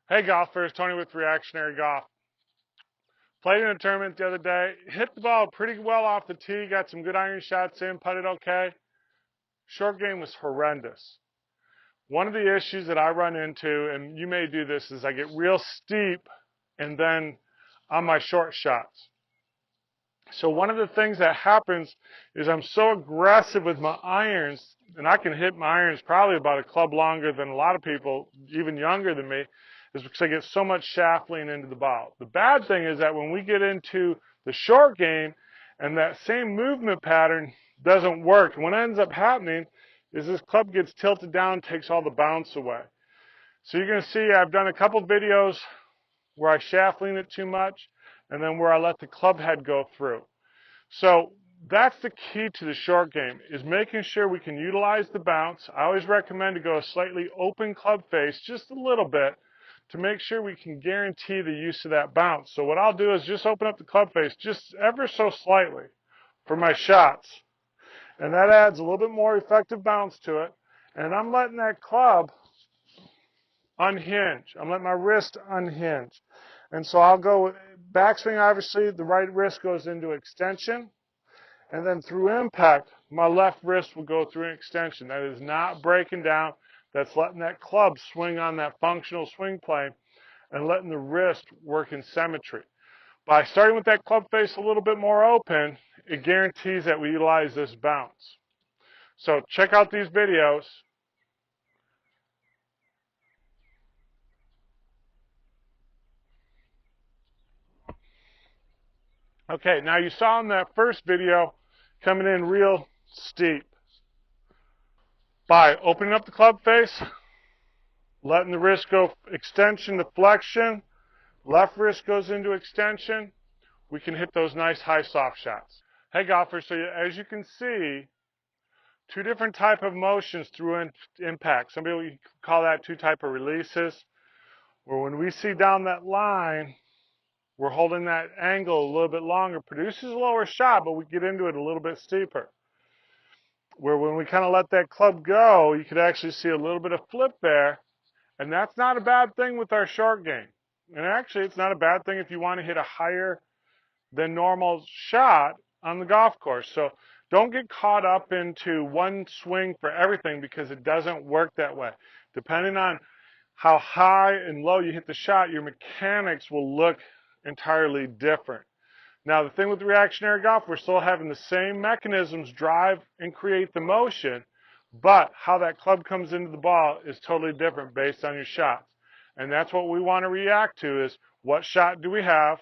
Hey golfers, Tony with Reactionary Golf. Played in a tournament the other day, hit the ball pretty well off the tee, got some good iron shots in, putted okay. Short game was horrendous. One of the issues that I run into, and you may do this, is I get real steep and then on my short shots. So one of the things that happens is I'm so aggressive with my irons, and I can hit my irons probably about a club longer than a lot of people, even younger than me, is because I get so much shaft lean into the ball. The bad thing is that when we get into the short game and that same movement pattern doesn't work, what ends up happening is this club gets tilted down, takes all the bounce away. So you're going to see I've done a couple videos where I shaft lean it too much and then where I let the club head go through. So that's the key to the short game, is making sure we can utilize the bounce. I always recommend to go a slightly open club face, just a little bit, to make sure we can guarantee the use of that bounce. So what I'll do is just open up the club face just ever so slightly for my shots. And that adds a little bit more effective bounce to it. And I'm letting that club unhinge. I'm letting my wrist unhinge. And so I'll go backswing, obviously, the right wrist goes into extension. And then through impact, my left wrist will go through an extension. That is not breaking down. That's letting that club swing on that functional swing plane and letting the wrist work in symmetry. By starting with that club face a little bit more open, it guarantees that we utilize this bounce. So check out these videos. Okay, now you saw in that first video coming in real steep. By opening up the club face, letting the wrist go extension to flexion, left wrist goes into extension, we can hit those nice high soft shots. Hey golfers, so as you can see, two different type of motions through impact. Some people call that two type of releases, where when we see down that line, we're holding that angle a little bit longer, produces a lower shot, but we get into it a little bit steeper. Where when we kind of let that club go, you could actually see a little bit of flip there, and that's not a bad thing with our short game. And actually, it's not a bad thing if you want to hit a higher than normal shot on the golf course. So don't get caught up into one swing for everything, because it doesn't work that way. Depending on how high and low you hit the shot, your mechanics will look entirely different. Now, the thing with reactionary golf, we're still having the same mechanisms drive and create the motion, but how that club comes into the ball is totally different based on your shots. And that's what we want to react to, is what shot do we have?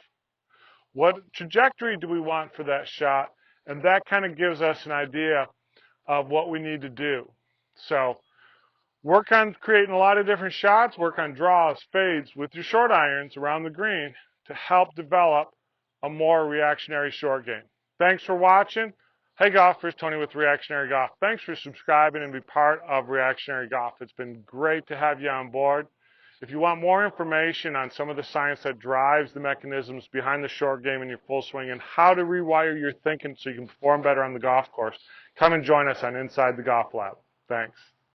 What trajectory do we want for that shot? And that kind of gives us an idea of what we need to do. So work on creating a lot of different shots, work on draws, fades with your short irons around the green to help develop a more reactionary short game. Thanks for watching. Hey golfers, Tony with Reactionary Golf. Thanks for subscribing and be part of Reactionary Golf. It's been great to have you on board. If you want more information on some of the science that drives the mechanisms behind the short game and your full swing and how to rewire your thinking so you can perform better on the golf course, come and join us on Inside the Golf Lab. Thanks.